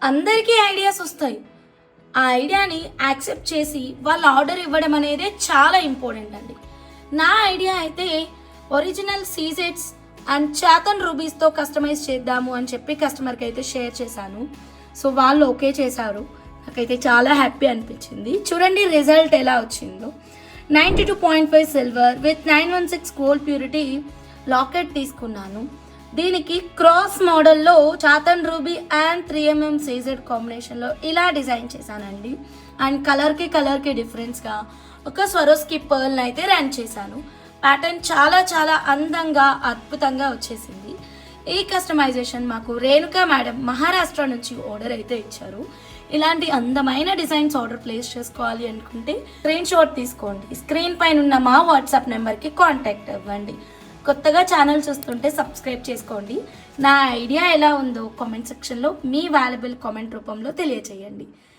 అందరికీ ఐడియాస్ వస్తాయి. ఆ ఐడియాని యాక్సెప్ట్ చేసి వాళ్ళు ఆర్డర్ ఇవ్వడం అనేది చాలా ఇంపార్టెంట్ అండి. నా ఐడియా అయితే ఒరిజినల్ సీజెట్స్ అండ్ చాతన్ రూబీస్తో కస్టమైజ్ చేద్దాము అని చెప్పి కస్టమర్కి అయితే షేర్ చేశాను. సో వాళ్ళు ఓకే చేశారు. నాకైతే చాలా హ్యాపీ అనిపించింది. చూడండి రిజల్ట్ ఎలా వచ్చిందో. 92.5 silver with 916 gold purity locket తీసుకున్నాను. దీనికి క్రాస్ మోడల్లో చాతన్ రూబీ అండ్ 3mm సీజెడ్ కాంబినేషన్లో ఇలా డిజైన్ చేశానండి. అండ్ కలర్కి డిఫరెన్స్గా ఒక స్వరోస్కి పర్ల్ని అయితే రన్ చేశాను. ప్యాటర్న్ చాలా అందంగా అద్భుతంగా వచ్చేసింది. ఈ కస్టమైజేషన్ మాకు రేణుకా మేడం మహారాష్ట్ర నుంచి ఆర్డర్ అయితే ఇచ్చారు. ఇలాంటి అందమైన డిజైన్స్ ఆర్డర్ ప్లేస్ చేసుకోవాలి అనుకుంటే స్క్రీన్ షాట్ తీసుకోండి. స్క్రీన్ పైన ఉన్న మా వాట్సాప్ నెంబర్కి కాంటాక్ట్ అవ్వండి. కొత్తగా ఛానల్ చూస్తుంటే సబ్స్క్రైబ్ చేసుకోండి. నా ఐడియా ఎలా ఉందో కామెంట్ సెక్షన్లో మీ వాల్యుబుల్ కామెంట్ రూపంలో తెలియచేయండి.